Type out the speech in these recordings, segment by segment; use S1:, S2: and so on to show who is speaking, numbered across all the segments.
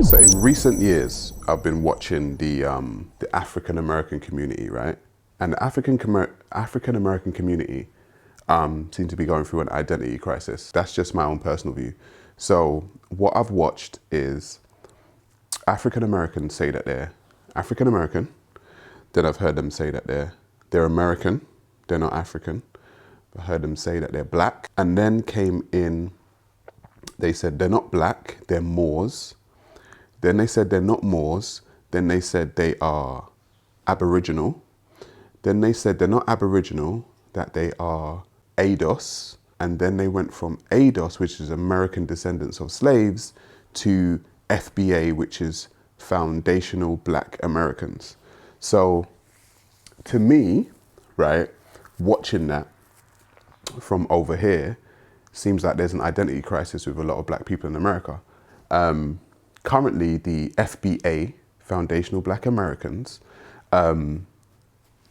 S1: So in recent years, I've been watching the African American community, right? And the African American community seem to be going through an identity crisis. That's just my own personal view. So what I've watched is African Americans say that they're African American. Then I've heard them say that they're American. They're not African. I heard them say that they're black. And then came in, they said they're not black, they're Moors. Then they said they're not Moors. Then they said they are Aboriginal. Then they said they're not Aboriginal, that they are ADOS. And then they went from ADOS, which is American Descendants of Slaves, to FBA, which is Foundational Black Americans. So to me, right, watching that from over here, seems like there's an identity crisis with a lot of black people in America. Currently, the FBA, Foundational Black Americans,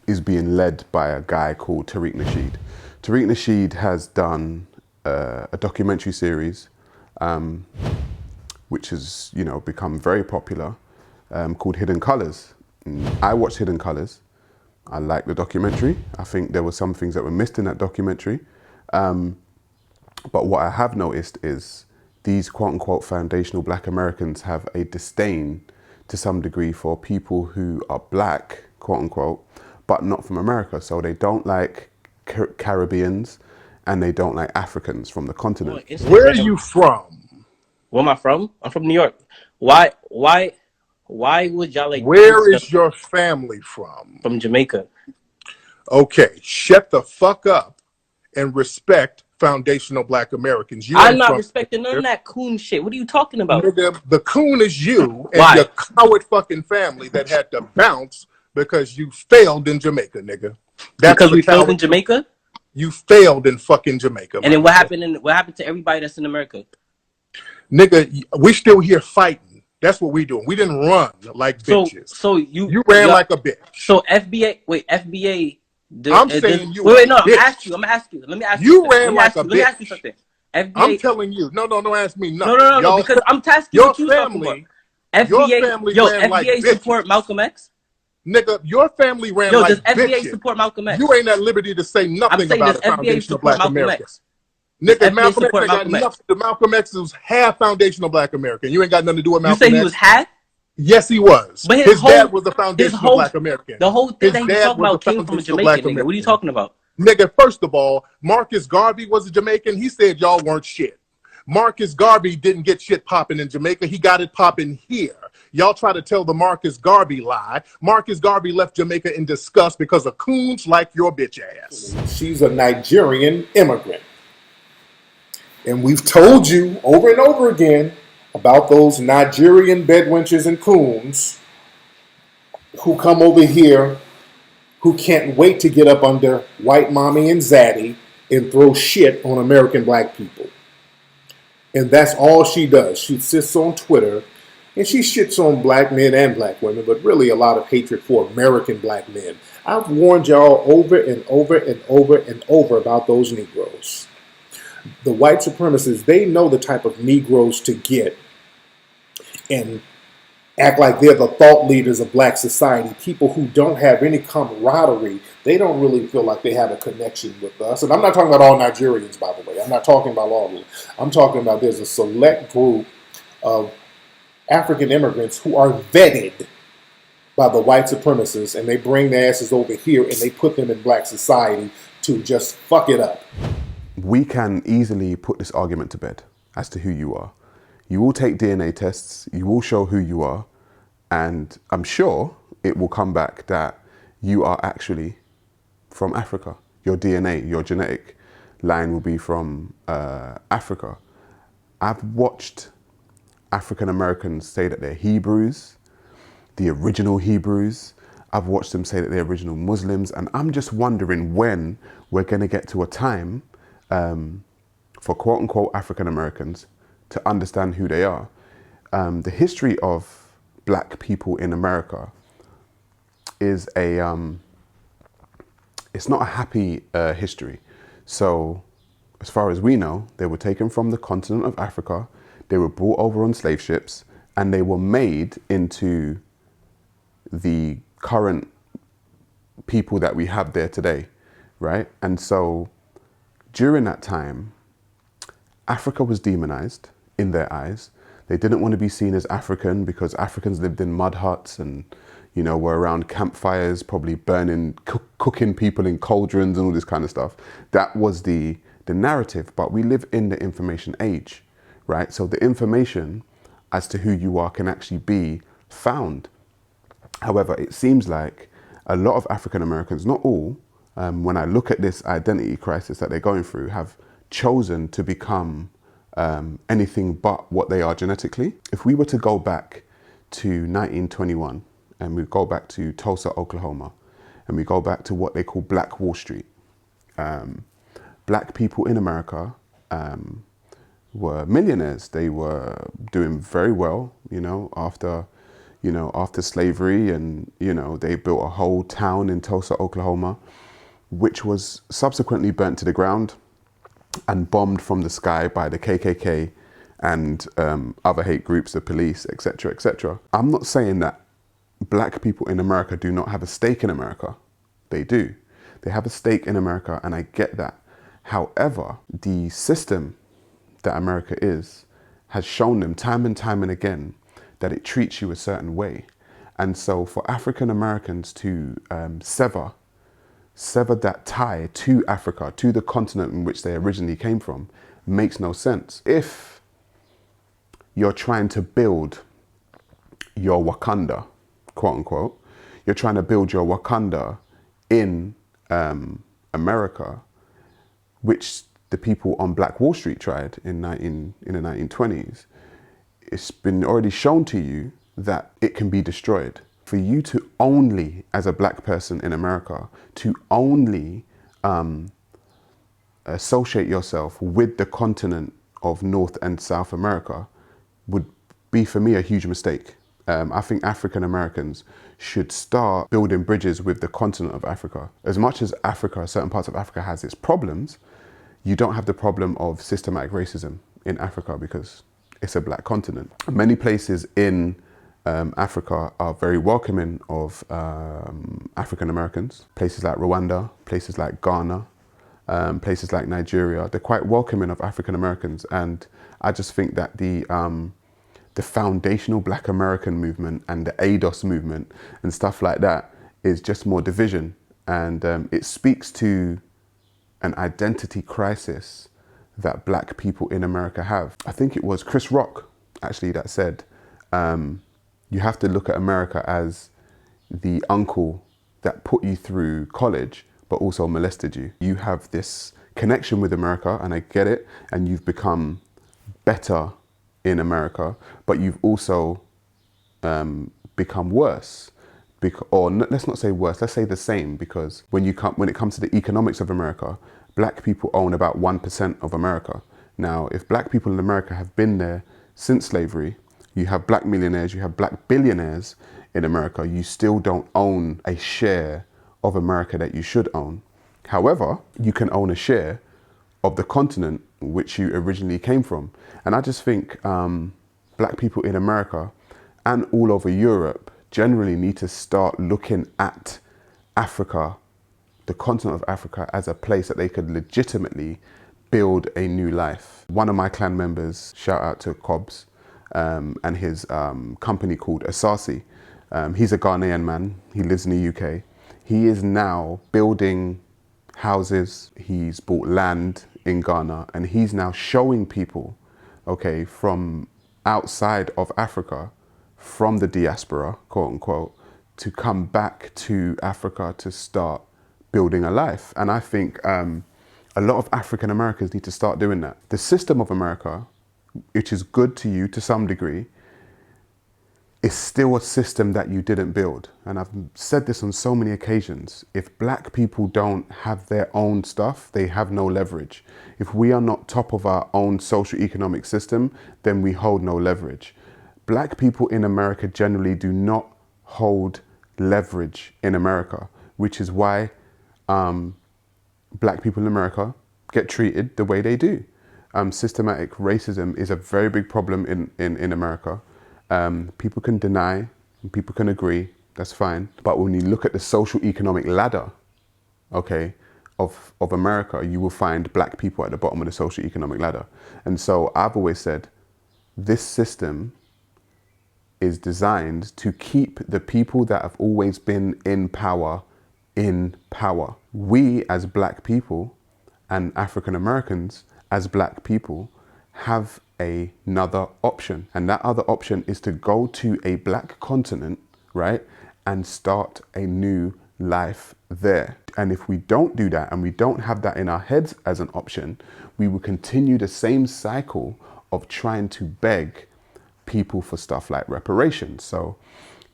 S1: is being led by a guy called Tariq Nasheed. Tariq Nasheed has done a documentary series, which has become very popular, called Hidden Colors. I watched Hidden Colors. I liked the documentary. I think there were some things that were missed in that documentary. But what I have noticed is these quote unquote foundational black Americans have a disdain to some degree for people who are black, quote unquote, but not from America. So they don't like Caribbeans and they don't like Africans from the continent.
S2: Where are you from?
S3: Where am I from? I'm from New York. Why would y'all like?
S2: Where is your family from?
S3: From Jamaica.
S2: Okay, shut the fuck up and respect foundational black Americans.
S3: I'm not respecting none of that coon shit. What are you talking about?
S2: Nigga, the coon is you and
S3: Why?
S2: your coward fucking family that had to bounce because you failed in Jamaica, nigga.
S3: That's because we failed in Jamaica?
S2: You failed in fucking Jamaica.
S3: And then what happened to everybody that's in America?
S2: Nigga, we still here fighting. That's what we doing. We didn't run like bitches.
S3: So you
S2: ran like a bitch.
S3: So FBA.
S2: I'm saying you.
S3: Wait, no. I'm gonna ask you. Let me ask you.
S2: You ran like a bitch.
S3: Let me ask you something. FBA,
S2: I'm telling you. No, don't ask me nothing.
S3: No, because I'm tasking
S2: your
S3: what you talking about.
S2: FBA, your family ran like
S3: FBA support
S2: bitches.
S3: Malcolm X?
S2: Nigga, your family ran like bitches.
S3: Does FBA support Malcolm X?
S2: You ain't at liberty to say nothing about a foundational black American. Nigga, Malcolm X ain't got nothing to Malcolm X was half foundational black American. You ain't got nothing to do with Malcolm X.
S3: You say he was half?
S2: Yes, he was.
S3: But
S2: his dad was a foundational black American.
S3: The whole thing that he talking about came from a Jamaican nigga. What are you talking about?
S2: Nigga, first of all, Marcus Garvey was a Jamaican. He said y'all weren't shit. Marcus Garvey didn't get shit popping in Jamaica. He got it popping here. Y'all try to tell the Marcus Garvey lie. Marcus Garvey left Jamaica in disgust because of coons like your bitch ass.
S4: She's a Nigerian immigrant. And we've told you over and over again about those Nigerian bedwenches and coons who come over here who can't wait to get up under white mommy and zaddy and throw shit on American black people. And that's all she does. She sits on Twitter and she shits on black men and black women, but really a lot of hatred for American black men. I've warned y'all over and over and over and over about those Negroes. The white supremacists, they know the type of Negroes to get and act like they're the thought leaders of black society, people who don't have any camaraderie. They don't really feel like they have a connection with us. And I'm not talking about all Nigerians, by the way. I'm not talking about all of them. I'm talking about there's a select group of African immigrants who are vetted by the white supremacists, and they bring their asses over here and they put them in black society to just fuck it up.
S1: We can easily put this argument to bed as to who you are. You will take DNA tests, you will show who you are, and I'm sure it will come back that you are actually from Africa. Your DNA, your genetic line will be from Africa. I've watched African Americans say that they're Hebrews, the original Hebrews. I've watched them say that they're original Muslims, and I'm just wondering when we're going to get to a time for quote unquote African Americans to understand who they are. The history of black people in America is it's not a happy history. So as far as we know, they were taken from the continent of Africa, they were brought over on slave ships, and they were made into the current people that we have there today, right? And so during that time, Africa was demonized in their eyes. They didn't want to be seen as African because Africans lived in mud huts and, you know, were around campfires, probably burning, cooking people in cauldrons and all this kind of stuff. That was the narrative. But we live in the information age, right? So the information as to who you are can actually be found. However, it seems like a lot of African Americans, not all, when I look at this identity crisis that they're going through, have chosen to become anything but what they are genetically. If we were to go back to 1921 and we go back to Tulsa, Oklahoma, and we go back to what they call Black Wall Street, black people in America were millionaires. They were doing very well, after slavery, and, they built a whole town in Tulsa, Oklahoma, which was subsequently burnt to the ground and bombed from the sky by the KKK and other hate groups, the police, etc., etc. I'm not saying that black people in America do not have a stake in America. They do. They have a stake in America, and I get that. However, the system that America has shown them time and time and again that it treats you a certain way. And so for African Americans to sever that tie to Africa, to the continent in which they originally came from, makes no sense. If you're trying to build your Wakanda, quote unquote, you're trying to build your Wakanda in America, which the people on Black Wall Street tried in the 1920s, it's been already shown to you that it can be destroyed. For you to only, as a black person in America, to only associate yourself with the continent of North and South America would be, for me, a huge mistake. I think African Americans should start building bridges with the continent of Africa. As much as Africa, certain parts of Africa has its problems, you don't have the problem of systematic racism in Africa because it's a black continent. Many places in Africa are very welcoming of African Americans. Places like Rwanda, places like Ghana, places like Nigeria, they're quite welcoming of African Americans. And I just think that the foundational Black American movement and the ADOS movement and stuff like that is just more division. And it speaks to an identity crisis that black people in America have. I think it was Chris Rock, actually, that said, you have to look at America as the uncle that put you through college, but also molested you. You have this connection with America, and I get it, and you've become better in America, but you've also become worse. Let's not say worse, let's say the same, because when it comes to the economics of America, black people own about 1% of America. Now, if black people in America have been there since slavery, you have black millionaires, you have black billionaires in America, you still don't own a share of America that you should own. However, you can own a share of the continent which you originally came from. And I just think black people in America and all over Europe generally need to start looking at Africa, the continent of Africa, as a place that they could legitimately build a new life. One of my clan members, shout out to Cobbs, and his company called Asasi. He's a Ghanaian man, he lives in the UK. He is now building houses, he's bought land in Ghana, and he's now showing people, okay, from outside of Africa, from the diaspora, quote unquote, to come back to Africa to start building a life. And I think a lot of African Americans need to start doing that. The system of America, which is good to you to some degree, is still a system that you didn't build. And I've said this on so many occasions. If black people don't have their own stuff, they have no leverage. If we are not top of our own social economic system, then we hold no leverage. Black people in America generally do not hold leverage in America, which is why black people in America get treated the way they do. Systematic racism is a very big problem in America. People can deny, and people can agree, that's fine. But when you look at the social economic ladder, okay, of America, you will find black people at the bottom of the social economic ladder. And so I've always said, this system is designed to keep the people that have always been in power in power. We as black people and African Americans as black people have another option. And that other option is to go to a black continent, right? And start a new life there. And if we don't do that and we don't have that in our heads as an option, we will continue the same cycle of trying to beg people for stuff like reparations. So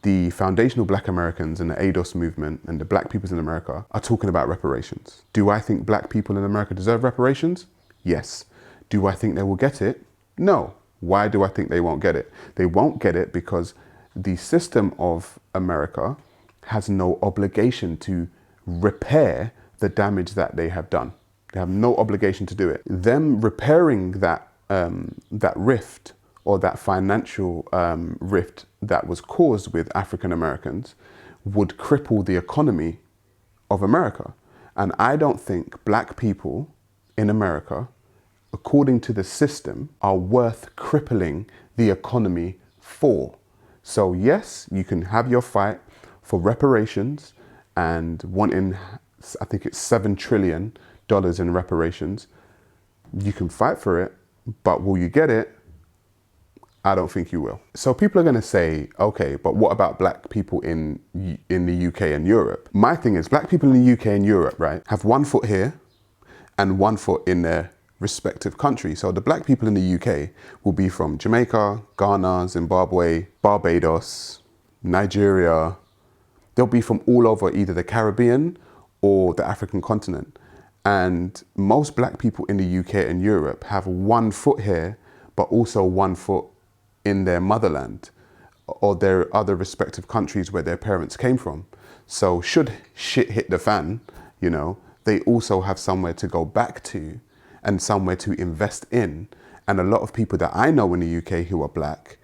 S1: the foundational black Americans and the ADOS movement and the black peoples in America are talking about reparations. Do I think black people in America deserve reparations? Yes. Do I think they will get it? No. Why do I think they won't get it? They won't get it because the system of America has no obligation to repair the damage that they have done. They have no obligation to do it. Them repairing that rift or that financial rift that was caused with African Americans would cripple the economy of America. And I don't think black people in America, according to the system, are worth crippling the economy for. So yes, you can have your fight for reparations and wanting, I think it's $7 trillion in reparations. You can fight for it, but will you get it? I don't think you will. So people are going to say, okay, but what about black people in the UK and Europe? My thing is, black people in the UK and Europe, right, have one foot here and one foot in their respective country. So the black people in the UK will be from Jamaica, Ghana, Zimbabwe, Barbados, Nigeria. They'll be from all over either the Caribbean or the African continent. And most black people in the UK and Europe have one foot here, but also one foot in their motherland or their other respective countries where their parents came from. So should shit hit the fan, you know, they also have somewhere to go back to and somewhere to invest in. And a lot of people that I know in the UK who are black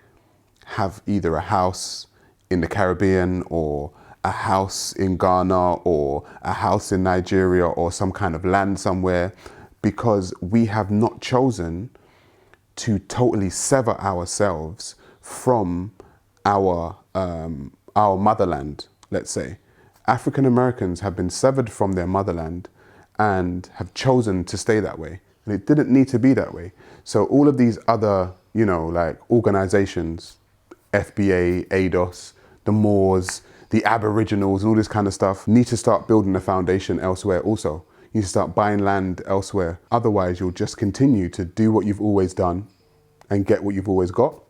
S1: have either a house in the Caribbean or a house in Ghana or a house in Nigeria or some kind of land somewhere, because we have not chosen to totally sever ourselves from our motherland, let's say. African Americans have been severed from their motherland and have chosen to stay that way. And it didn't need to be that way. So all of these other, you know, like organizations, FBA, ADOS, the Moors, the Aboriginals, and all this kind of stuff, need to start building a foundation elsewhere also. You need to start buying land elsewhere. Otherwise, you'll just continue to do what you've always done and get what you've always got.